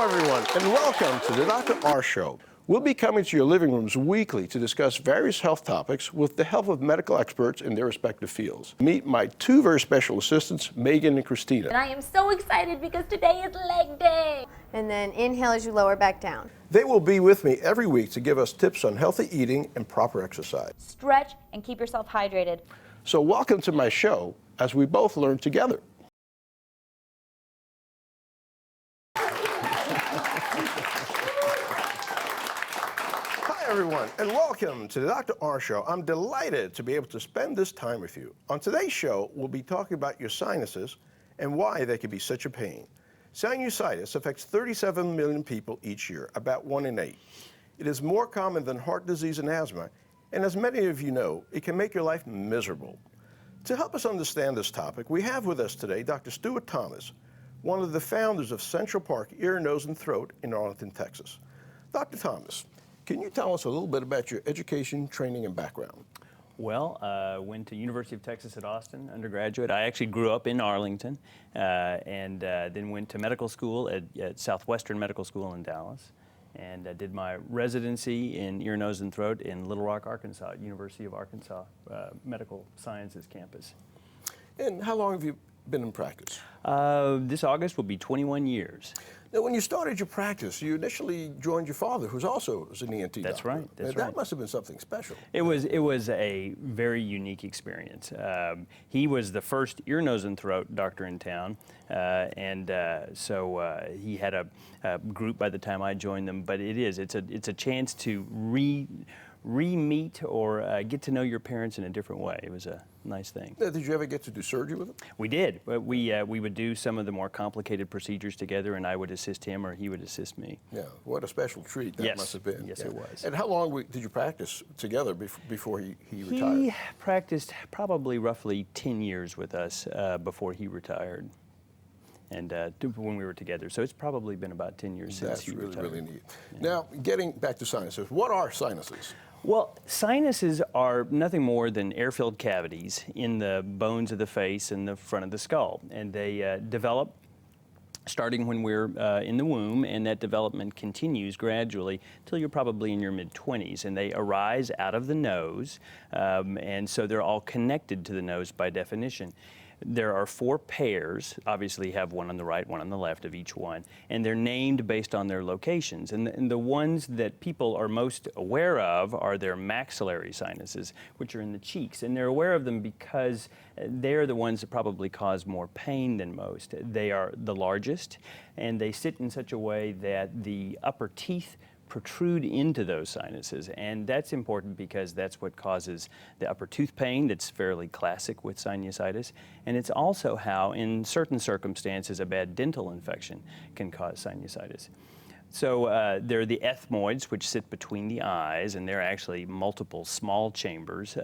Hello, everyone, and welcome to the Dr. R Show. We'll be coming to your living rooms weekly to discuss various health topics with the help of medical experts in their respective fields. Meet my two very special assistants, Megan and Christina. And I am so excited because today is leg day. And then inhale as you lower back down. They will be with me every week to give us tips on healthy eating and proper exercise. Stretch and keep yourself hydrated. So welcome to my show as we both learn together. Hi, everyone, and welcome to the Dr. R Show. I'm delighted to be able to spend this time with you. On today's show, we'll be talking about your sinuses and why they can be such a pain. Sinusitis affects 37 million people each year, about 1 in 8. It is more common than heart disease and asthma, and as many of you know, it can make your life miserable. To help us understand this topic, we have with us today Dr. Stuart Thomas, one of the founders of Central Park Ear, Nose, and Throat in Arlington, Texas. Dr. Thomas, can you tell us a little bit about your education, training, and background? Well, went to University of Texas at Austin, undergraduate. I actually grew up in Arlington, and then went to medical school at Southwestern Medical School in Dallas, and did my residency in ear, nose, and throat in Little Rock, Arkansas, University of Arkansas Medical Sciences campus. And how long have you been in practice? This August will be 21 years. Now, when you started your practice, you initially joined your father, who's also an ENT That's doctor. right. That's That right. must have been something special. It was a very unique experience. He was the first ear, nose, and throat doctor in town, so he had a group by the time I joined them. But it's a chance to re-meet or get to know your parents in a different way. It was a nice thing. Now, did you ever get to do surgery with him? We did. We would do some of the more complicated procedures together, and I would assist him or he would assist me. Yeah, what a special treat that Yes. must have been. Yes, Yeah. it was. And how long did you practice together before he retired? He practiced probably roughly 10 years with us before he retired, and when we were together. So it's probably been about 10 years since That's he really, retired. really neat. Yeah. Now, getting back to sinuses, what are sinuses? Well, sinuses are nothing more than air-filled cavities in the bones of the face and the front of the skull, and they develop starting when we're in the womb, and that development continues gradually till you're probably in your mid-20s, and they arise out of the nose, and so they're all connected to the nose by definition. There are 4 pairs, obviously you have one on the right, one on the left of each one, and they're named based on their locations. And the ones that people are most aware of are their maxillary sinuses, which are in the cheeks. And they're aware of them because they're the ones that probably cause more pain than most. They are the largest, and they sit in such a way that the upper teeth protrude into those sinuses, and that's important because that's what causes the upper tooth pain that's fairly classic with sinusitis, and it's also how, in certain circumstances, a bad dental infection can cause sinusitis. So there are the ethmoids, which sit between the eyes, and they're actually multiple small chambers.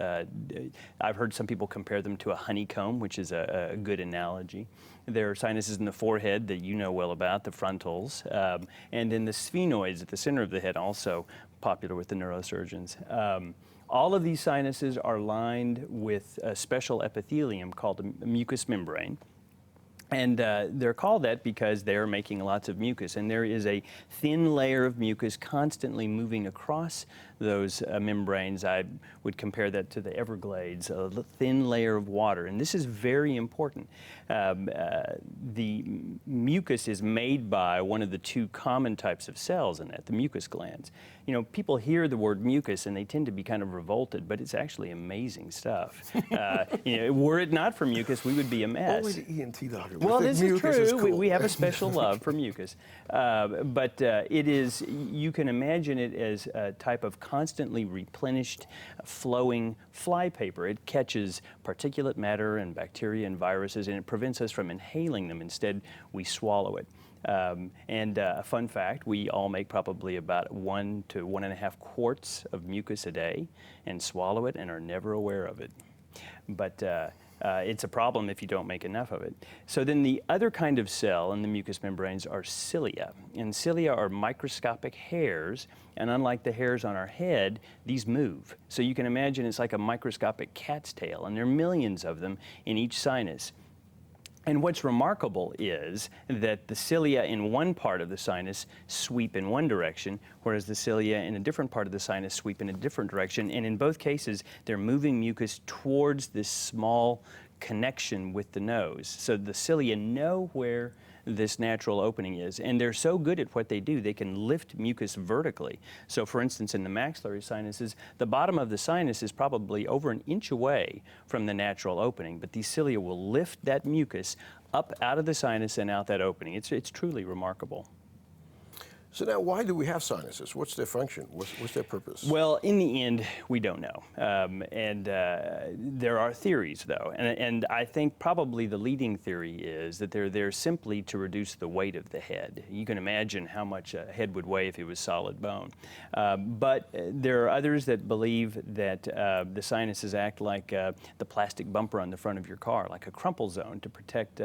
I've heard some people compare them to a honeycomb, which is a good analogy. There are sinuses in the forehead that you know well about, the frontals, and in the sphenoids at the center of the head, also popular with the neurosurgeons. All of these sinuses are lined with a special epithelium called a mucous membrane. And they're called that because they're making lots of mucus, and there is a thin layer of mucus constantly moving across those membranes. I would compare that to the Everglades, a thin layer of water, and this is very important. The mucus is made by one of the 2 common types of cells in that, the mucus glands. You know, people hear the word mucus and they tend to be kind of revolted, but it's actually amazing stuff. You know, were it not for mucus, we would be a mess. Only the ENT doctor. Well, this is true. Cool. We have a special love for mucus. But it is, you can imagine it as a type of constantly replenished, flowing flypaper. It catches particulate matter and bacteria and viruses, and it prevents us from inhaling them. Instead, we swallow it. A fun fact, we all make probably about 1 to 1.5 quarts of mucus a day and swallow it and are never aware of it. But it's a problem if you don't make enough of it. So then the other kind of cell in the mucous membranes are cilia. And cilia are microscopic hairs, and unlike the hairs on our head, these move. So you can imagine it's like a microscopic cat's tail, and there are millions of them in each sinus. And what's remarkable is that the cilia in one part of the sinus sweep in one direction, whereas the cilia in a different part of the sinus sweep in a different direction. And in both cases, they're moving mucus towards this small connection with the nose. So the cilia know where this natural opening is, and they're so good at what they do, they can lift mucus vertically. So for instance, in the maxillary sinuses, the bottom of the sinus is probably over an inch away from the natural opening, but these cilia will lift that mucus up out of the sinus and out that opening. It's truly remarkable. So now, why do we have sinuses? What's their function? What's their purpose? Well, in the end, we don't know. There are theories, though. And I think probably the leading theory is that they're there simply to reduce the weight of the head. You can imagine how much a head would weigh if it was solid bone. But there are others that believe that the sinuses act like the plastic bumper on the front of your car, like a crumple zone to protect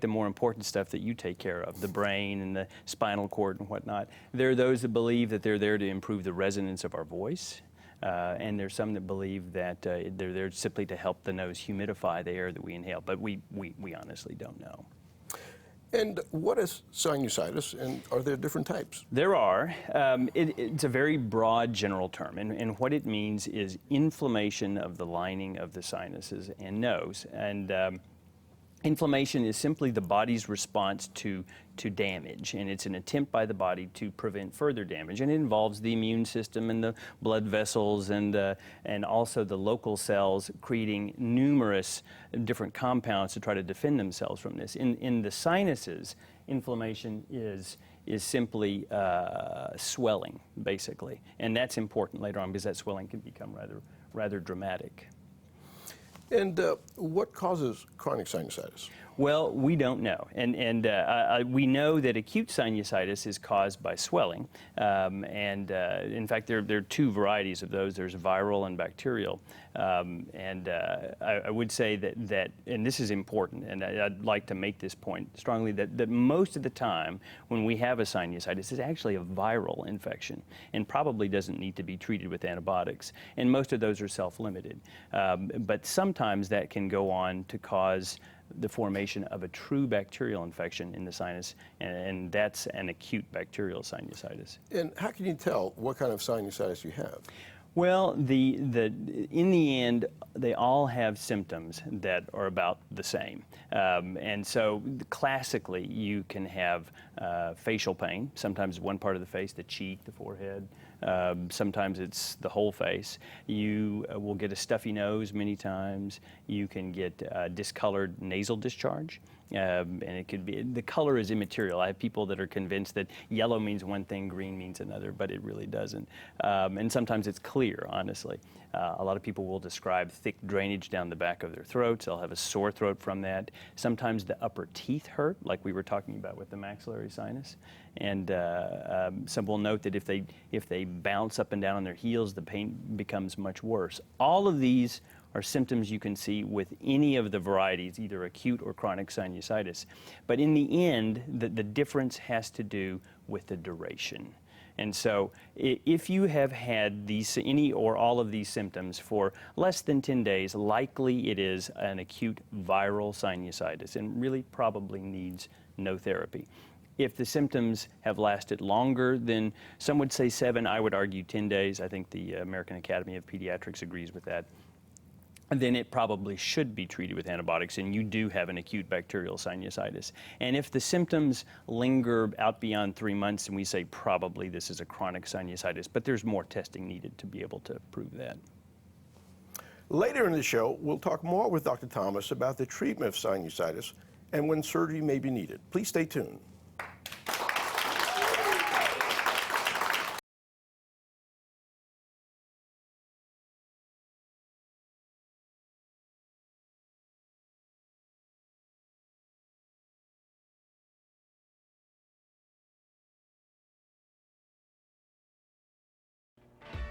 the more important stuff that you take care of, the brain and the spinal cord and whatnot. There are those that believe that they're there to improve the resonance of our voice. And there's some that believe that they're there simply to help the nose humidify the air that we inhale. But we honestly don't know. And what is sinusitis, and are there different types? There are. It's a very broad general term, and what it means is inflammation of the lining of the sinuses and nose. And inflammation is simply the body's response to damage, and it's an attempt by the body to prevent further damage. And it involves the immune system and the blood vessels and also the local cells creating numerous different compounds to try to defend themselves from this. In the sinuses, inflammation is simply swelling, basically, and that's important later on because that swelling can become rather dramatic. And what causes chronic sinusitis? Well, we don't know, and we know that acute sinusitis is caused by swelling, in fact, there are two varieties of those. There's viral and bacterial, I would say that, and this is important, and I'd like to make this point strongly, that most of the time when we have a sinusitis, it's actually a viral infection, and probably doesn't need to be treated with antibiotics, and most of those are self-limited, but sometimes that can go on to cause the formation of a true bacterial infection in the sinus, and that's an acute bacterial sinusitis. And how can you tell what kind of sinusitis you have? Well, in the end, they all have symptoms that are about the same. And so classically, you can have facial pain. Sometimes one part of the face, the cheek, the forehead. Sometimes it's the whole face. You will get a stuffy nose many times. You can get discolored nasal discharge. And it could be, the color is immaterial. I have people that are convinced that yellow means one thing, green means another, but it really doesn't. And sometimes it's clear, honestly. A lot of people will describe thick drainage down the back of their throats. They'll have a sore throat from that. Sometimes the upper teeth hurt, like we were talking about with the maxillary sinus. And some will note that if they bounce up and down on their heels, the pain becomes much worse. All of these are symptoms you can see with any of the varieties, either acute or chronic sinusitis. But in the end, the difference has to do with the duration. And so if you have had any or all of these symptoms for less than 10 days, likely it is an acute viral sinusitis and really probably needs no therapy. If the symptoms have lasted longer than, some would say 7, I would argue 10 days. I think the American Academy of Pediatrics agrees with that. And then it probably should be treated with antibiotics, and you do have an acute bacterial sinusitis. And if the symptoms linger out beyond 3 months, then we say probably this is a chronic sinusitis, but there's more testing needed to be able to prove that. Later in the show, we'll talk more with Dr. Thomas about the treatment of sinusitis and when surgery may be needed. Please stay tuned.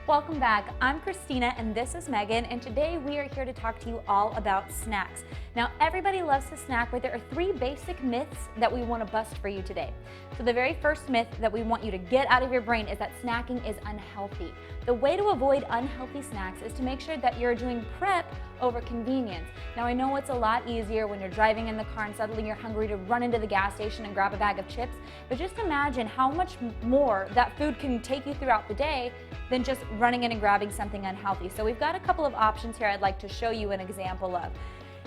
Welcome back. I'm Christina and this is Megan, and today we are here to talk to you all about snacks. Now, everybody loves to snack, but there are 3 basic myths that we want to bust for you today. So the very first myth that we want you to get out of your brain is that snacking is unhealthy. The way to avoid unhealthy snacks is to make sure that you're doing prep over convenience. Now, I know it's a lot easier when you're driving in the car and suddenly you're hungry to run into the gas station and grab a bag of chips, but just imagine how much more that food can take you throughout the day than just running in and grabbing something unhealthy. So we've got a couple of options here I'd like to show you an example of.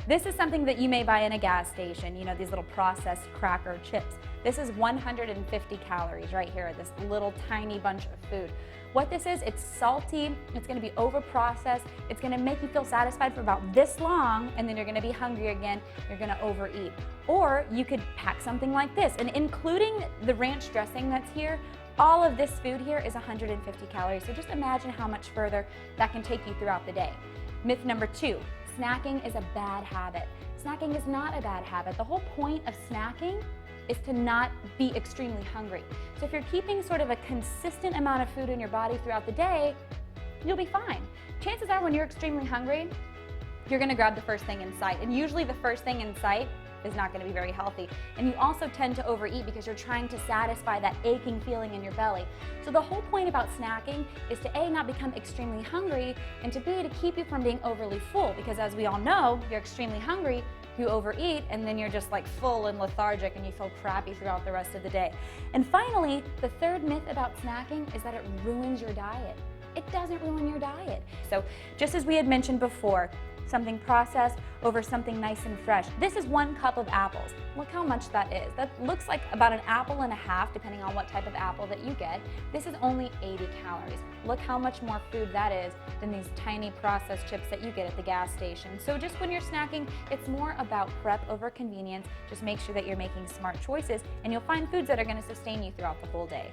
This is something that you may buy in a gas station, you know, these little processed cracker chips. This is 150 calories right here, this little tiny bunch of food. What this is, it's salty, it's gonna be over-processed, it's gonna make you feel satisfied for about this long, and then you're gonna be hungry again, you're gonna overeat. Or you could pack something like this, and including the ranch dressing that's here, all of this food here is 150 calories, so just imagine how much further that can take you throughout the day. Myth number 2, snacking is a bad habit. Snacking is not a bad habit. The whole point of snacking is to not be extremely hungry. So if you're keeping sort of a consistent amount of food in your body throughout the day, you'll be fine. Chances are when you're extremely hungry, you're gonna grab the first thing in sight, and usually the first thing in sight is not going to be very healthy. And you also tend to overeat because you're trying to satisfy that aching feeling in your belly. So the whole point about snacking is to A, not become extremely hungry, and to B, to keep you from being overly full, because as we all know, you're extremely hungry, you overeat, and then you're just like full and lethargic and you feel crappy throughout the rest of the day. And finally, the third myth about snacking is that it ruins your diet. It doesn't ruin your diet. So just as we had mentioned before, something processed over something nice and fresh. This is 1 cup of apples. Look how much that is. That looks like about an apple and a half, depending on what type of apple that you get. This is only 80 calories. Look how much more food that is than these tiny processed chips that you get at the gas station. So just when you're snacking, it's more about prep over convenience. Just make sure that you're making smart choices, and you'll find foods that are going to sustain you throughout the whole day.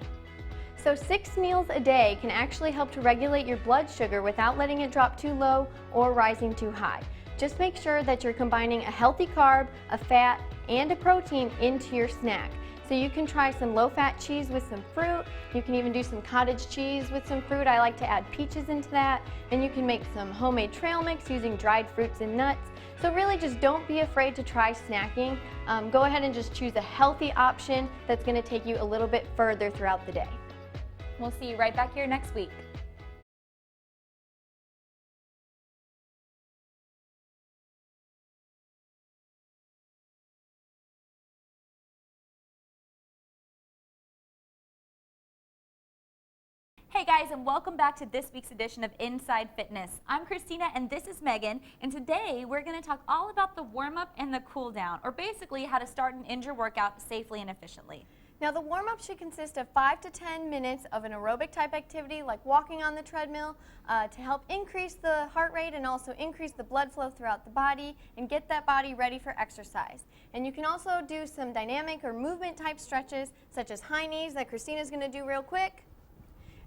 So 6 meals a day can actually help to regulate your blood sugar without letting it drop too low or rising too high. Just make sure that you're combining a healthy carb, a fat, and a protein into your snack. So you can try some low-fat cheese with some fruit. You can even do some cottage cheese with some fruit. I like to add peaches into that. And you can make some homemade trail mix using dried fruits and nuts. So really just don't be afraid to try snacking. Go ahead and just choose a healthy option that's going to take you a little bit further throughout the day. We'll see you right back here next week. Hey guys, and welcome back to this week's edition of Inside Fitness. I'm Christina and this is Megan, and today we're going to talk all about the warm-up and the cool-down, or basically how to start and end your workout safely and efficiently. Now the warm-up should consist of 5 to 10 minutes of an aerobic type activity like walking on the treadmill to help increase the heart rate and also increase the blood flow throughout the body and get that body ready for exercise. And you can also do some dynamic or movement type stretches such as high knees that Christina's going to do real quick.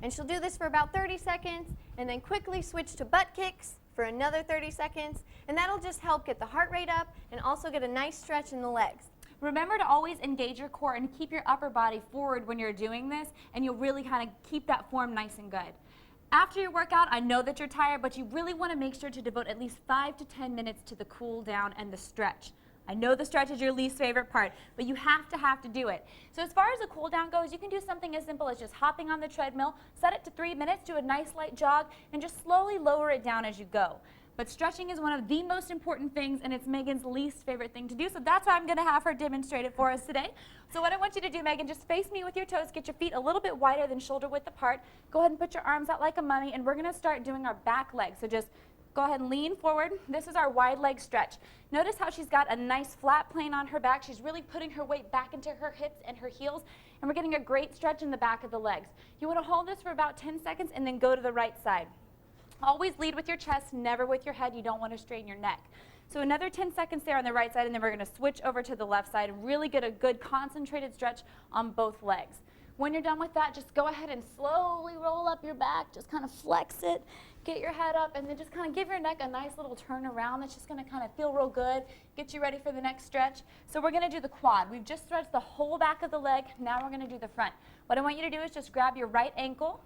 And she'll do this for about 30 seconds and then quickly switch to butt kicks for another 30 seconds. And that'll just help get the heart rate up and also get a nice stretch in the legs. Remember to always engage your core and keep your upper body forward when you're doing this, and you'll really kind of keep that form nice and good. After your workout, I know that you're tired, but you really want to make sure to devote at least 5 to 10 minutes to the cool down and the stretch. I know the stretch is your least favorite part, but you have to do it. So as far as the cool down goes, you can do something as simple as just hopping on the treadmill, set it to 3 minutes, do a nice light jog, and just slowly lower it down as you go. But stretching is one of the most important things, and it's Megan's least favorite thing to do, so that's why I'm going to have her demonstrate it for us today. So what I want you to do, Megan, just face me with your toes, get your feet a little bit wider than shoulder width apart. Go ahead and put your arms out like a mummy, and we're going to start doing our back leg. So just go ahead and lean forward. This is our wide leg stretch. Notice how she's got a nice flat plane on her back. She's really putting her weight back into her hips and her heels, and we're getting a great stretch in the back of the legs. You want to hold this for about 10 seconds and then go to the right side. Always lead with your chest, never with your head. You don't want to strain your neck. So another 10 seconds there on the right side, and then we're going to switch over to the left side and really get a good concentrated stretch on both legs. When you're done with that, just go ahead and slowly roll up your back. Just kind of flex it, get your head up, and then just kind of give your neck a nice little turn around. That's just going to kind of feel real good, get you ready for the next stretch. So we're going to do the quad. We've just stretched the whole back of the leg. Now we're going to do the front. What I want you to do is just grab your right ankle,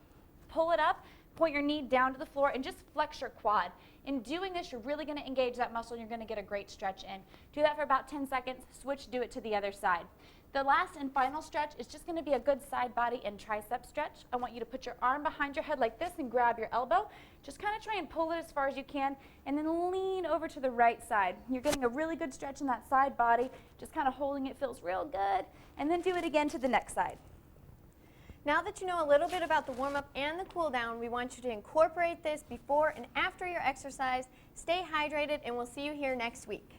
pull it up, Point your knee down to the floor and just flex your quad. In doing this, you're really going to engage that muscle and you're going to get a great stretch in. Do that for about 10 seconds, switch, do it to the other side. The last and final stretch is just going to be a good side body and tricep stretch. I want you to put your arm behind your head like this and grab your elbow. Just kind of try and pull it as far as you can and then lean over to the right side. You're getting a really good stretch in that side body. Just kind of holding it feels real good. And then do it again to the next side. Now that you know a little bit about the warm-up and the cool-down, we want you to incorporate this before and after your exercise. Stay hydrated, and we'll see you here next week.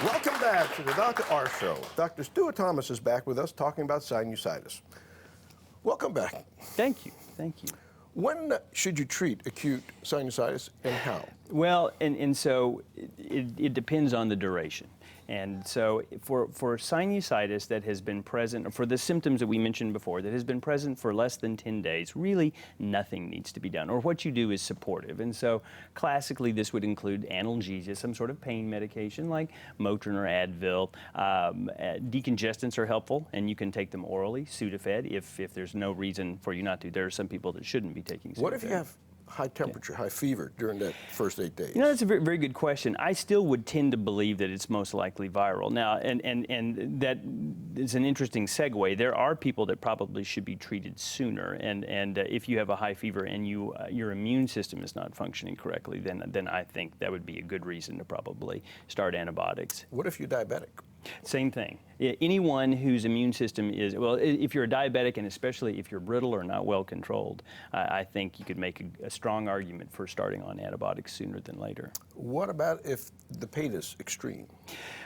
Welcome back to the Dr. R Show. Dr. Stuart Thomas is back with us talking about sinusitis. Welcome back. Thank you. Thank you. When should you treat acute sinusitis and how? Well, and so it depends on the duration. And so for sinusitis that has been present, or for the symptoms that we mentioned before, that has been present for less than 10 days, really nothing needs to be done. Or what you do is supportive. And so classically this would include analgesia, some sort of pain medication like Motrin or Advil. Decongestants are helpful, and you can take them orally, Sudafed, if there's no reason for you not to. There are some people that shouldn't be taking Sudafed. What if you have high temperature, high fever during that first 8 days? You know, that's a very, very good question. I still would tend to believe that it's most likely viral. Now, and that is an interesting segue. There are people that probably should be treated sooner, and if you have a high fever and your immune system is not functioning correctly, then I think that would be a good reason to probably start antibiotics. What if you're diabetic? Same thing. Anyone whose immune system is, well, if you're a diabetic, and especially if you're brittle or not well controlled, I think you could make a strong argument for starting on antibiotics sooner than later. What about if the pain is extreme?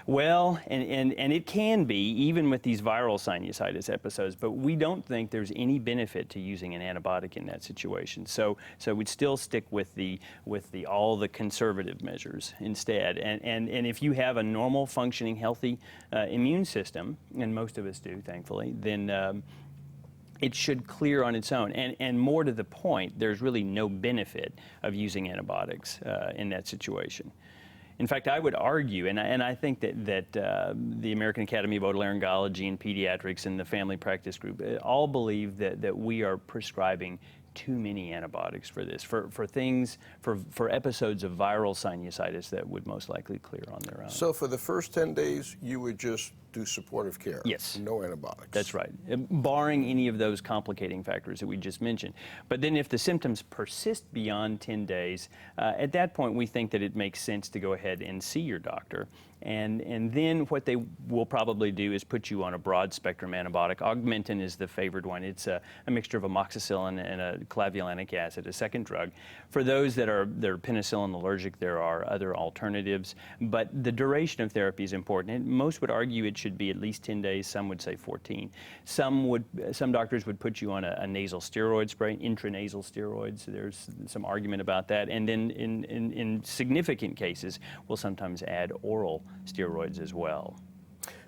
Well, and it can be, even with these viral sinusitis episodes, but we don't think there's any benefit to using an antibiotic in that situation. So we'd still stick with all the conservative measures instead. And if you have a normal, functioning, healthy immune system, and most of us do, thankfully, then it should clear on its own. And more to the point, there's really no benefit of using antibiotics in that situation. In fact, I would argue, and I think that the American Academy of Otolaryngology and Pediatrics and the Family Practice Group all believe that we are prescribing too many antibiotics for this, for episodes of viral sinusitis that would most likely clear on their own. So for the first 10 days, you would just do supportive care? Yes. No antibiotics? That's right, barring any of those complicating factors that we just mentioned. But then if the symptoms persist beyond 10 days, at that point we think that it makes sense to go ahead and see your doctor. And then what they will probably do is put you on a broad spectrum antibiotic. Augmentin is the favored one. It's a mixture of amoxicillin and a clavulanic acid, a second drug. For those that are penicillin allergic, there are other alternatives, but the duration of therapy is important. And most would argue it should be at least 10 days. Some would say 14. Some doctors would put you on a nasal steroid spray, intranasal steroids. There's some argument about that. And then in significant cases, we'll sometimes add oral steroids as well.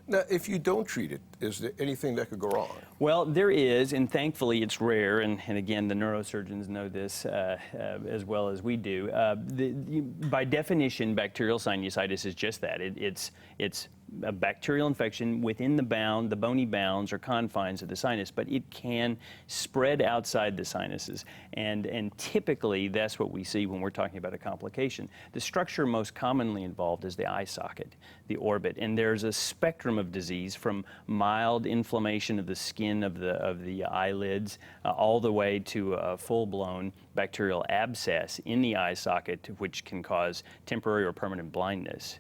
Now, if you don't treat it, is there anything that could go wrong? Well, there is, and thankfully it's rare, and again, the neurosurgeons know this as well as we do. By definition, bacterial sinusitis is just that. It's a bacterial infection within the bony bounds or confines of the sinus, but it can spread outside the sinuses. And typically, that's what we see when we're talking about a complication. The structure most commonly involved is the eye socket, the orbit, and there's a spectrum of disease from mild inflammation of the skin of the eyelids all the way to a full-blown bacterial abscess in the eye socket, which can cause temporary or permanent blindness.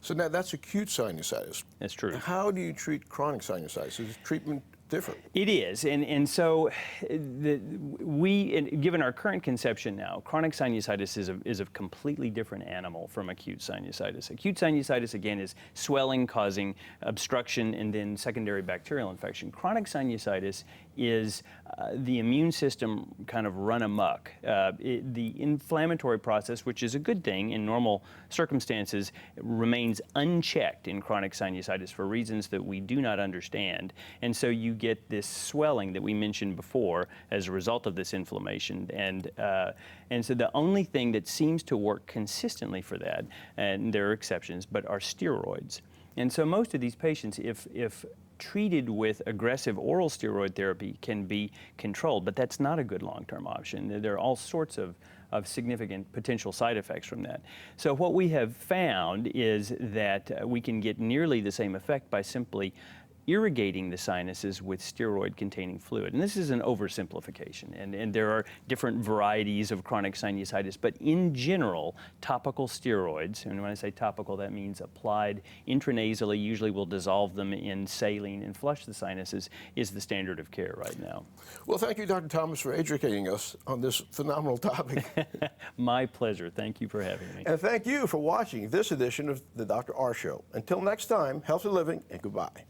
So now that's acute sinusitis. That's true. How do you treat chronic sinusitis? Is treatment different? It is, and so given our current conception now, chronic sinusitis is a completely different animal from acute sinusitis. Acute sinusitis, again, is swelling causing obstruction and then secondary bacterial infection. Chronic sinusitis is the immune system kind of run amok. The inflammatory process, which is a good thing in normal circumstances, remains unchecked in chronic sinusitis for reasons that we do not understand. And so you get this swelling that we mentioned before as a result of this inflammation. And so the only thing that seems to work consistently for that, and there are exceptions, but are steroids. And so most of these patients, if treated with aggressive oral steroid therapy, can be controlled, but that's not a good long-term option. There are all sorts of significant potential side effects from that. So what we have found is that we can get nearly the same effect by simply irrigating the sinuses with steroid-containing fluid. And this is an oversimplification, and there are different varieties of chronic sinusitis, but in general, topical steroids, and when I say topical, that means applied intranasally, usually we'll dissolve them in saline and flush the sinuses, is the standard of care right now. Well, thank you, Dr. Thomas, for educating us on this phenomenal topic. My pleasure. Thank you for having me. And thank you for watching this edition of the Dr. R Show. Until next time, healthy living and goodbye.